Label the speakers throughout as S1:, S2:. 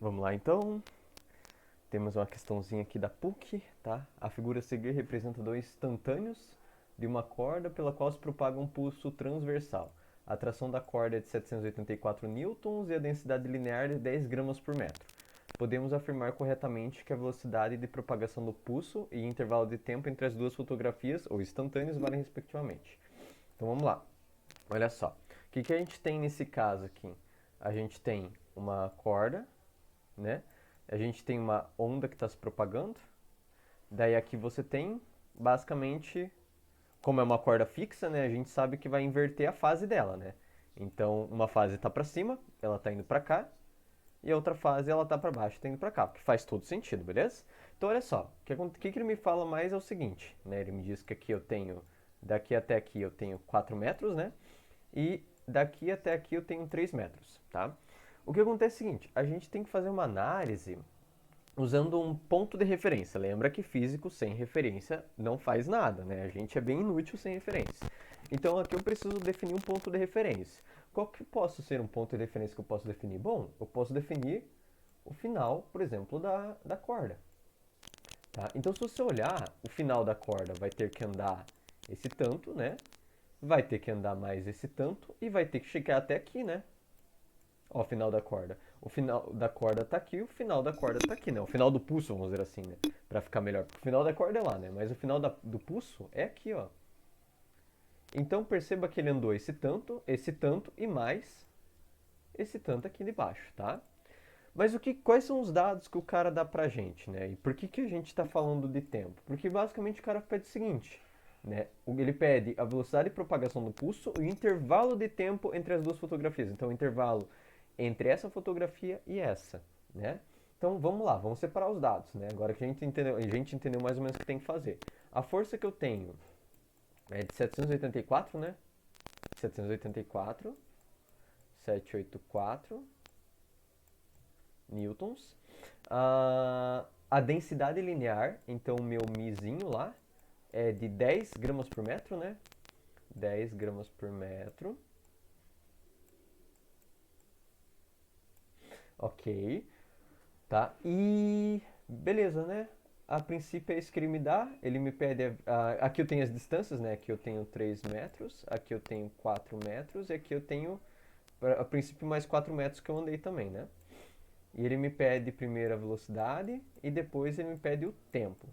S1: Vamos lá então. Temos uma questãozinha aqui da PUC, tá? A figura a seguir representa dois instantâneos de uma corda pela qual se propaga um pulso transversal. A tração da corda é de 784 newtons e a densidade linear de 10 gramas por metro. Podemos afirmar corretamente que a velocidade de propagação do pulso e intervalo de tempo entre as duas fotografias, ou instantâneos, valem respectivamente. Então vamos lá. Olha só. O que a gente tem nesse caso aqui? A gente tem uma corda, né? A gente tem uma onda que está se propagando. Daí aqui você tem, basicamente, como é uma corda fixa, né? A gente sabe que vai inverter a fase dela, né? Então, uma fase está para cima, ela está indo para cá, e a outra fase ela está para baixo, está indo para cá, porque faz todo sentido, beleza? Então, olha só, o que ele me fala mais é o seguinte, né? Ele me diz que aqui eu tenho, daqui até aqui eu tenho 4 metros, né? E daqui até aqui eu tenho 3 metros, tá? O que acontece é o seguinte, a gente tem que fazer uma análise usando um ponto de referência. Lembra que físico sem referência não faz nada, né? A gente é bem inútil sem referência. Então aqui eu preciso definir um ponto de referência. Qual que posso ser um ponto de referência que eu posso definir? Bom, eu posso definir o final, por exemplo, da corda. Tá? Então se você olhar, o final da corda vai ter que andar esse tanto, né? Vai ter que andar mais esse tanto e vai ter que chegar até aqui, né? Ó, o final da corda. O final da corda tá aqui, o final da corda tá aqui, né? O final do pulso, vamos dizer assim, né? Pra ficar melhor. Porque o final da corda é lá, né? Mas o final do pulso é aqui, ó. Então perceba que ele andou esse tanto e mais esse tanto aqui de baixo, tá? Mas quais são os dados que o cara dá pra gente, né? E por que a gente tá falando de tempo? Porque basicamente o cara pede o seguinte, né? Ele pede a velocidade de propagação do pulso e o intervalo de tempo entre as duas fotografias. Então o intervalo entre essa fotografia e essa, né? Então vamos lá, vamos separar os dados, né? Agora que a gente entendeu mais ou menos o que tem que fazer. A força que eu tenho é de 784, né? 784, 784 newtons. A densidade linear, então o meu mizinho lá, é de 10 gramas por metro, né? 10 gramas por metro. Ok, tá? E beleza, né? A princípio é isso que ele me dá. Ele me pede. Aqui eu tenho as distâncias, né? Aqui eu tenho 3 metros, aqui eu tenho 4 metros e aqui eu tenho, a princípio, mais 4 metros que eu andei também, né? E ele me pede primeiro a velocidade e depois ele me pede o tempo.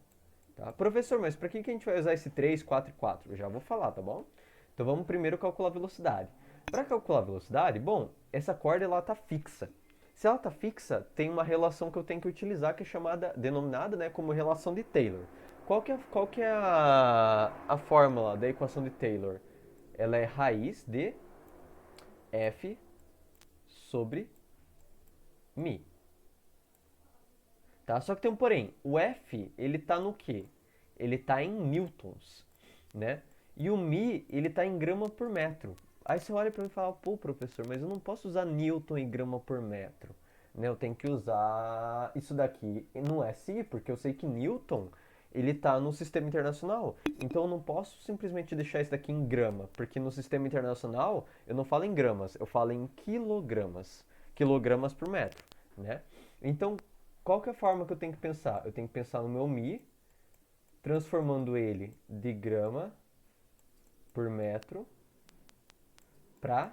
S1: Tá? Professor, mas para que a gente vai usar esse 3, 4 e 4? Eu já vou falar, tá bom? Então vamos primeiro calcular a velocidade. Para calcular a velocidade, bom, essa corda ela está fixa. Se ela está fixa, tem uma relação que eu tenho que utilizar que é denominada, né, como relação de Taylor. Qual que é a fórmula da equação de Taylor? Ela é raiz de F sobre mi. Tá? Só que tem um porém. O F, ele tá no quê? Ele tá em newtons, né? E o mi, ele tá em grama por metro. Aí você olha para mim e fala, pô, professor, mas eu não posso usar newton e grama por metro. Né? Eu tenho que usar isso daqui no SI, porque eu sei que newton, ele tá no sistema internacional. Então eu não posso simplesmente deixar isso daqui em grama, porque no sistema internacional eu não falo em gramas, eu falo em quilogramas. Quilogramas por metro, né? Então, qual que é a forma que eu tenho que pensar? Eu tenho que pensar no meu mi, transformando ele de grama por metro para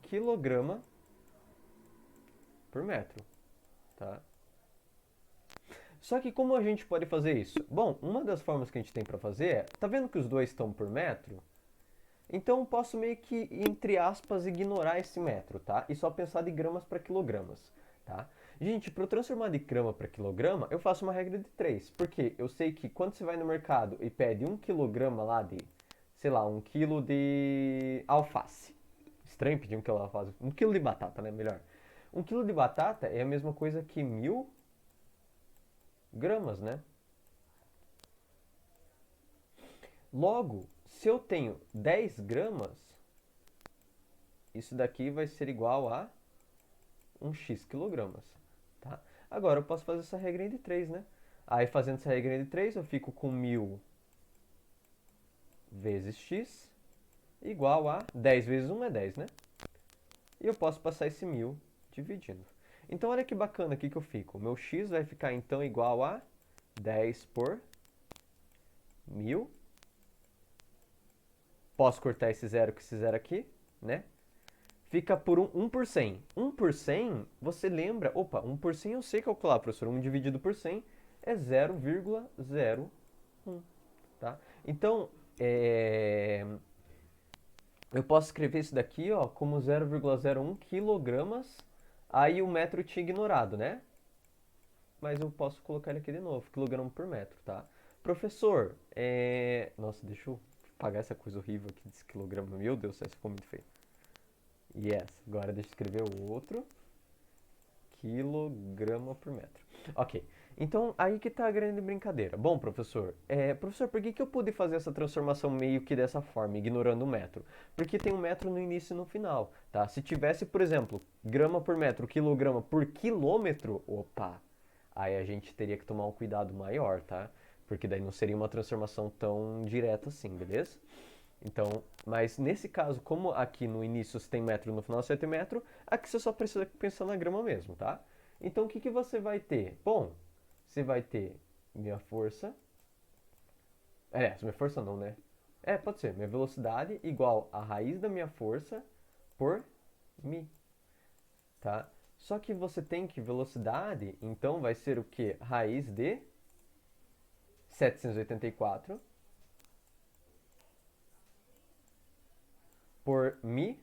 S1: quilograma por metro, tá? Só que como a gente pode fazer isso? Bom, uma das formas que a gente tem para fazer é, tá vendo que os dois estão por metro? Então eu posso meio que, entre aspas, ignorar esse metro, tá? E só pensar de gramas para quilogramas, tá? Gente, para eu transformar de grama para quilograma, eu faço uma regra de 3. Porque eu sei que quando você vai no mercado e pede 1 quilograma lá de, sei lá, 1 quilo de alface. Estranho pedir 1 quilo de alface. 1 quilo de batata, né? Melhor. 1 quilo de batata é a mesma coisa que 1000 gramas, né? Logo, se eu tenho 10 gramas, isso daqui vai ser igual a um x quilogramas, tá? Agora eu posso fazer essa regrinha de 3, né? Aí fazendo essa regrinha de 3 eu fico com 1000 vezes x igual a 10 vezes 1 é 10, né? E eu posso passar esse 1000 dividindo. Então olha que bacana aqui que eu fico. O meu x vai ficar então igual a 10 por 1000. Posso cortar esse zero com esse zero aqui, né? Fica por 1 por 100. 1 por 100, você lembra... Opa, 1 por 100 eu sei calcular, professor. 1 dividido por 100 é 0,01, tá? Então, eu posso escrever isso daqui, ó, como 0,01 quilogramas. Aí o metro tinha ignorado, né? Mas eu posso colocar ele aqui de novo, quilograma por metro, tá? Professor, Nossa, deixa eu apagar essa coisa horrível aqui desse quilograma. Meu Deus, isso ficou muito feio. Yes, agora deixa eu escrever o outro. Quilograma por metro. Ok, então aí que tá a grande brincadeira. Bom, professor, professor, por que eu pude fazer essa transformação meio que dessa forma, ignorando o metro? Porque tem um metro no início e no final, tá? Se tivesse, por exemplo, grama por metro, quilograma por quilômetro, opa, aí a gente teria que tomar um cuidado maior, tá? Porque daí não seria uma transformação tão direta assim, beleza? Então, mas nesse caso, como aqui no início você tem metro e no final você tem metro, aqui você só precisa pensar na grama mesmo, tá? Então, o que que você vai ter? Bom, você vai ter minha força. Minha força não, né? Pode ser. Minha velocidade igual a raiz da minha força por mi, tá? Só que você tem que velocidade, então vai ser o quê? Raiz de 784 por mi.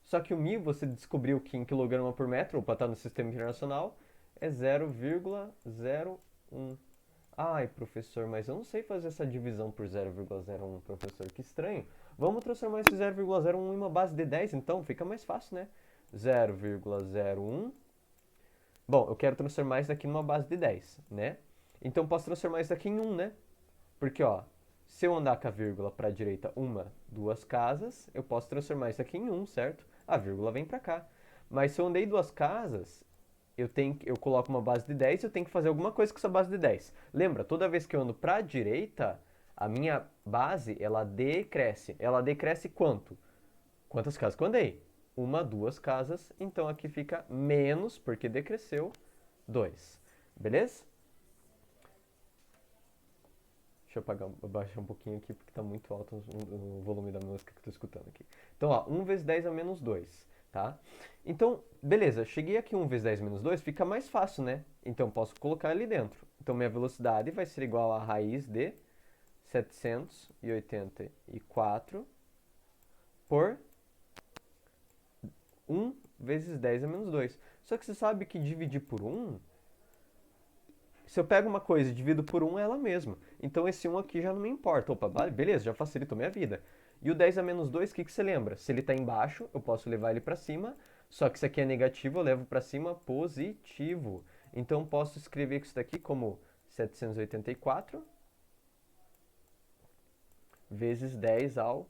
S1: Só que o mi você descobriu que em quilograma por metro, para estar no sistema internacional, é 0,01. Ai, professor, mas eu não sei fazer essa divisão por 0,01, professor. Que estranho. Vamos transformar esse 0,01 em uma base de 10, então fica mais fácil, né? 0,01. Bom, eu quero transformar isso daqui numa base de 10, né? Então posso transformar isso daqui em 1, né? Porque, ó, se eu andar com a vírgula para a direita uma, duas casas, eu posso transformar isso aqui em 1, certo? A vírgula vem para cá. Mas se eu andei duas casas, eu coloco uma base de 10 e eu tenho que fazer alguma coisa com essa base de 10. Lembra, toda vez que eu ando para a direita, a minha base, ela decresce. Ela decresce quanto? Quantas casas que eu andei? Uma, duas casas, então aqui fica menos, porque decresceu, 2. Beleza? Deixa eu baixar um pouquinho aqui, porque está muito alto o volume da música que eu estou escutando aqui. Então, ó, 1 vezes 10 a menos 2, tá? Então, beleza, cheguei aqui 1 vezes 10 menos 2, fica mais fácil, né? Então, posso colocar ali dentro. Então, minha velocidade vai ser igual a raiz de 784 por 1 vezes 10 a menos 2. Só que você sabe que dividir por 1, se eu pego uma coisa e divido por 1, é ela mesma. Então esse 1 aqui já não me importa. Opa, beleza, já facilitou minha vida. E o 10 a menos 2, o que você lembra? Se ele está embaixo, eu posso levar ele para cima. Só que isso aqui é negativo, eu levo para cima positivo. Então posso escrever isso daqui como 784 vezes 10 ao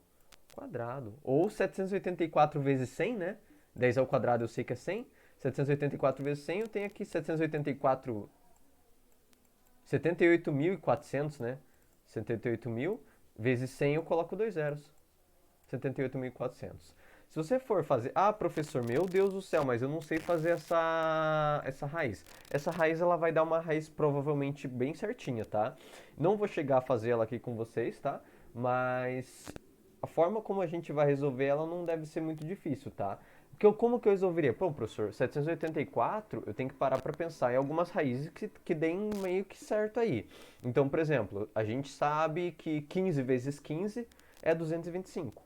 S1: quadrado. Ou 784 vezes 100, né? 10 ao quadrado eu sei que é 100. 784 vezes 100, eu tenho aqui 784... 78.400, né? 78.000 vezes 100 eu coloco dois zeros. 78.400. Se você for fazer... Ah, professor, meu Deus do céu, mas eu não sei fazer essa raiz. Essa raiz ela vai dar uma raiz provavelmente bem certinha, tá? Não vou chegar a fazer ela aqui com vocês, tá? Mas a forma como a gente vai resolver ela não deve ser muito difícil, tá? Como que eu resolveria? Pô, professor, 784, eu tenho que parar para pensar em algumas raízes que deem meio que certo aí. Então, por exemplo, a gente sabe que 15 vezes 15 é 225,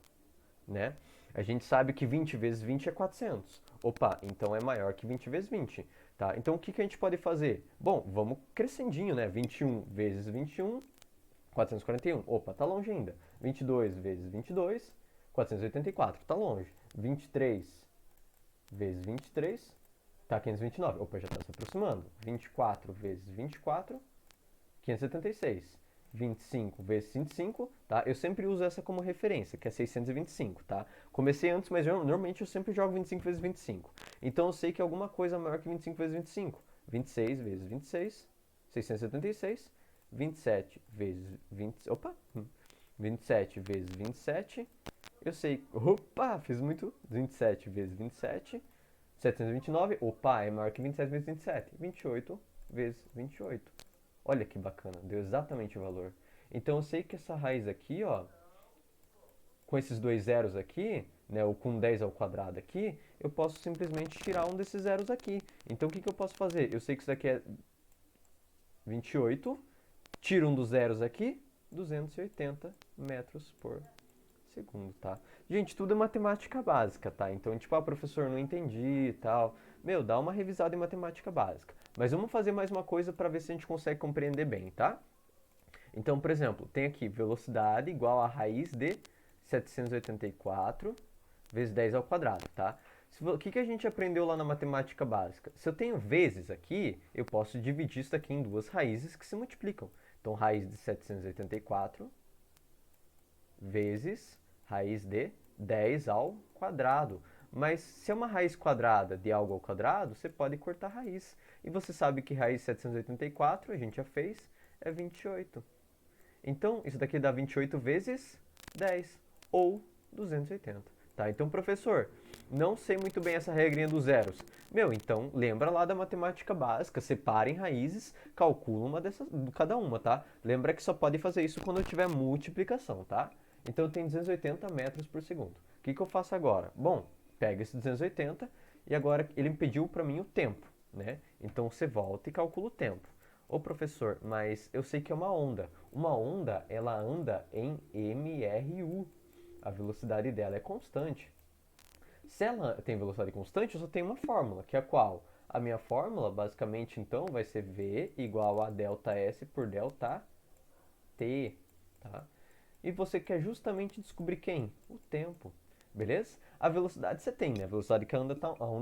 S1: né? A gente sabe que 20 vezes 20 é 400. Opa, então é maior que 20 vezes 20, tá? Então, o que a gente pode fazer? Bom, vamos crescendinho, né? 21 vezes 21, 441. Opa, tá longe ainda. 22 vezes 22, 484. Tá longe. 23 vezes 23, tá 529. Opa, já está se aproximando. 24 vezes 24, 576. 25 vezes 25, tá? Eu sempre uso essa como referência, que é 625, tá? Comecei antes, mas normalmente eu sempre jogo 25 vezes 25. Então eu sei que alguma coisa maior que 25 vezes 25. 26 vezes 26, 676. 27 vezes 20... Opa! 27 vezes 27, eu sei... Opa! Fiz muito... 27 vezes 27... 729, opa, é maior que 27 vezes 27. 28 vezes 28. Olha que bacana, deu exatamente o valor. Então eu sei que essa raiz aqui, ó, com esses dois zeros aqui, né, ou com 10 ao quadrado aqui, eu posso simplesmente tirar um desses zeros aqui. Então o que eu posso fazer? Eu sei que isso daqui é 28, tiro um dos zeros aqui, 280 metros por segundo, tá? Gente, tudo é matemática básica, tá? Então, tipo, professor, não entendi e tal. Meu, dá uma revisada em matemática básica. Mas vamos fazer mais uma coisa para ver se a gente consegue compreender bem, tá? Então, por exemplo, tem aqui velocidade igual a raiz de 784 vezes 10 ao quadrado, tá? O que a gente aprendeu lá na matemática básica? Se eu tenho vezes aqui, eu posso dividir isso aqui em duas raízes que se multiplicam. Então, raiz de 784 vezes raiz de 10 ao quadrado. Mas se é uma raiz quadrada de algo ao quadrado, você pode cortar a raiz. E você sabe que raiz de 784, a gente já fez, é 28. Então, isso daqui dá 28 vezes 10, ou 280. Tá? Então, professor, não sei muito bem essa regrinha dos zeros. Meu, então, lembra lá da matemática básica, separem raízes, calcula uma dessas, cada uma, tá? Lembra que só pode fazer isso quando eu tiver multiplicação, tá? Então, eu tenho 280 metros por segundo. O que eu faço agora? Bom, pega esse 280 e agora ele me pediu para mim o tempo, né? Então, você volta e calcula o tempo. Ô professor, mas eu sei que é uma onda. Uma onda, ela anda em mRU. A velocidade dela é constante. Se ela tem velocidade constante, eu só tenho uma fórmula, que é qual? A minha fórmula, basicamente, então, vai ser V igual a ΔS por ΔT, tá? E você quer justamente descobrir quem? O tempo, beleza? A velocidade você tem, né? A velocidade que a onda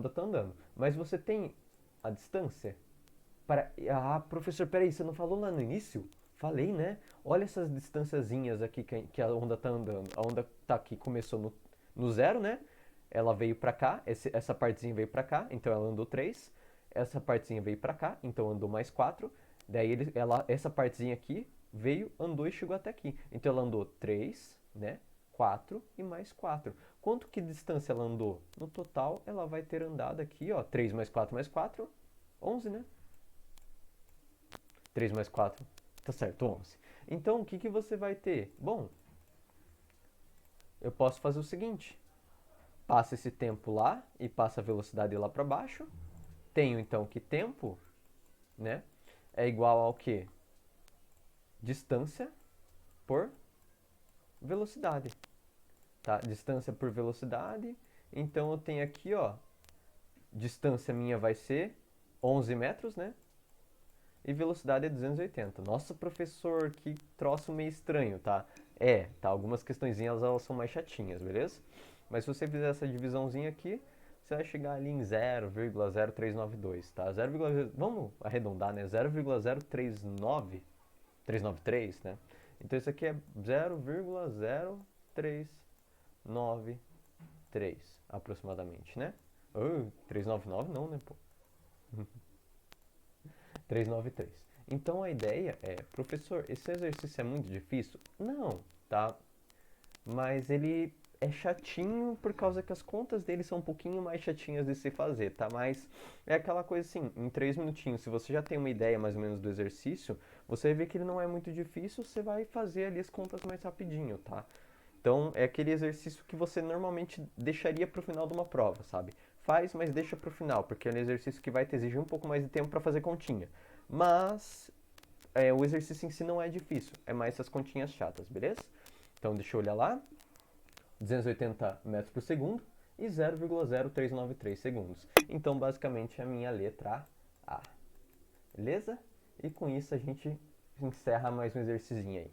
S1: tá andando. Mas você tem a distância? Professor, peraí, você não falou lá no início? Falei, né? Olha essas distanciazinhas aqui que a onda tá andando. A onda tá aqui, começou no zero, né? Ela veio pra cá, essa partezinha veio pra cá, então ela andou 3. Essa partezinha veio pra cá, então andou mais 4. Daí essa partezinha aqui veio, andou e chegou até aqui. Então ela andou 3, né? 4 e mais 4. Quanto que distância ela andou? No total, ela vai ter andado aqui, ó, 3 mais 4 mais 4, 11, né? 3 mais 4, tá certo, 11. Então, o que você vai ter? Bom, eu posso fazer o seguinte. Passa esse tempo lá e passa a velocidade lá para baixo. Tenho, então, que tempo, né, é igual ao quê? Distância por velocidade. Tá? Distância por velocidade. Então, eu tenho aqui, ó, distância minha vai ser 11 metros, né? E velocidade é 280. Nossa, professor, que troço meio estranho, tá? Tá, algumas questõezinhas elas são mais chatinhas, beleza? Mas se você fizer essa divisãozinha aqui, você vai chegar ali em 0,0392, tá? Vamos arredondar, né? 0,0393, né? Então isso aqui é 0,0393 aproximadamente, né? 399 não, né, pô? 393. Então a ideia é, professor, esse exercício é muito difícil? Não, tá? Mas ele é chatinho por causa que as contas dele são um pouquinho mais chatinhas de se fazer, tá? Mas é aquela coisa assim, em 3 minutinhos, se você já tem uma ideia mais ou menos do exercício, você vê que ele não é muito difícil, você vai fazer ali as contas mais rapidinho, tá? Então é aquele exercício que você normalmente deixaria pro final de uma prova, sabe? Faz, mas deixa pro final, porque é um exercício que vai te exigir um pouco mais de tempo para fazer continha. Mas o exercício em si não é difícil, é mais essas continhas chatas, beleza? Então deixa eu olhar lá, 280 metros por segundo e 0,0393 segundos. Então basicamente a minha letra A, beleza? E com isso a gente encerra mais um exercício aí.